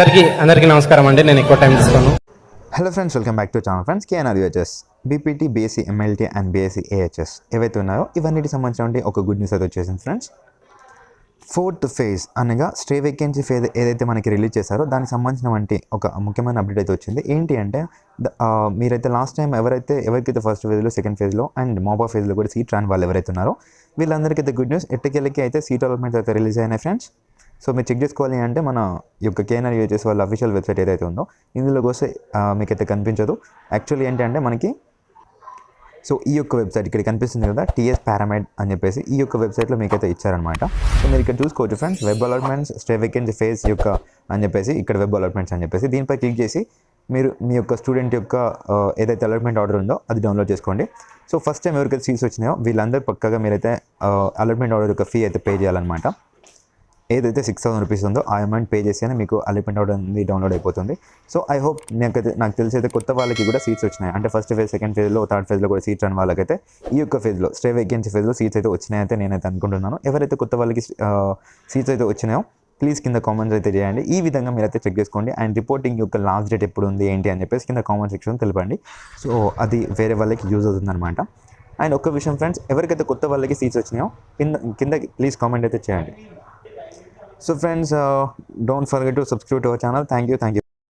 అందరికీ నమస్కారం అండి. నేను ఎక్కువ టైం తీసుకోను. Hello friends, welcome back to channel friends. KNR UHS BPT, BSc MLT and BSc AHS ఏవైతే ఉన్నాయో ఇవన్నిటికి సంబంధించిన ఒక గుడ్ న్యూస్ అయితే వచ్చేసింది ఫ్రెండ్స్. 4th ఫేజ్ అనగా స్టే వేకెన్సీ ఫేజ్ ఏదైతే మనకి రిలీజ్ చేశారో దానికి సంబంధించిన ఒక ముఖ్యమైన అప్డేట్ అయితే వచ్చింది. ఏంటి అంటే మీరైతే లాస్ట్ టైం ఎవరికైతే ఫస్ట్ ఫేజ్లో, సెకండ్ ఫేజ్లో అండ్ మోబా ఫేజ్లో కూడా సీట్ రాని వాళ్ళు ఎవరైతే ఉన్నారో వీళ్ళందరికైతే గుడ్ న్యూస్. ఎట్టకెళ్ళకి అయితే సీట్ అలాట్మెంట్స్ అయితే రిలీజ్ అయినాయి ఫ్రెండ్స్. సో మీరు చెక్ చేసుకోవాలి అంటే మన యొక్క కేఎన్ఆర్ యూహెచ్ఎస్ వాళ్ళ అఫీషియల్ వెబ్సైట్ ఏదైతే ఉందో ఇందులోకి వస్తే మీకైతే కనిపించదు. యాక్చువల్లీ ఏంటి అంటే మనకి సో ఈ యొక్క వెబ్సైట్ ఇక్కడ కనిపిస్తుంది కదా, టీఎస్ పారామైడ్ అని చెప్పేసి ఈ యొక్క వెబ్సైట్లో మీకైతే ఇచ్చారనమాట. సో మీరు ఇక్కడ చూసుకోవచ్చు friends, web allotments stray vacancy phase యొక్క అని చెప్పేసి ఇక్కడ వెబ్ అలాట్మెంట్స్ అని చెప్పేసి దీనిపై క్లిక్ చేసి మీరు మీ యొక్క స్టూడెంట్ యొక్క ఏదైతే అలాట్మెంట్ ఆర్డర్ ఉందో అది డౌన్లోడ్ చేసుకోండి. సో ఫస్ట్ టైం ఎవరికైతే సీట్స్ వచ్చినాయో వీళ్ళందరూ పక్కగా మీరైతే అలాట్మెంట్ ఆర్డర్ యొక్క ఫీ అయితే పే చేయాలన్నమాట. ఏదైతే 6,000 రూపీస్ ఉందో ఆ అమౌంట్ పే చేస్తేనే మీకు అలాట్మెంట్ ఆర్డర్ అనేది డౌన్లోడ్ అయిపోతుంది. సో ఐ హోప్ నాకు తెలిసి అయితే కొత్త వాళ్ళకి కూడా సీట్స్ వచ్చినాయి. అంటే ఫస్ట్ ఫేజ్, సెకండ్ ఫేజ్లో, థర్డ్ ఫేజ్లో కూడా సీట్స్ రాని వాళ్ళకైతే ఈ యొక్క ఫేజ్లో స్టే వేకెన్సీ ఫేజ్లో సీట్స్ అయితే వచ్చినాయైతే నేనైతే అనుకుంటున్నాను. ఎవరైతే కొత్త వాళ్ళకి సీట్స్ అయితే వచ్చినాయో ప్లీజ్ కింద కామెంట్స్ అయితే చేయండి. ఈ విధంగా మీరైతే చెక్ చేసుకోండి. అండ్ రిపోర్టింగ్ యొక్క లాస్ట్ డేట్ ఎప్పుడు ఉంది ఏంటి అని చెప్పేసి కింద కామెంట్ సెక్షన్ తెలపండి. సో అది వేరే వాళ్ళకి యూజ్ అవుతుందన్నమాట. అండ్ ఒక్క విషయం ఫ్రెండ్స్, ఎవరికైతే కొత్త వాళ్ళకి సీట్స్ వచ్చినాయో కింద ప్లీజ్ కామెంట్ అయితే చేయండి. So friends, don't forget to subscribe to our channel. Thank you.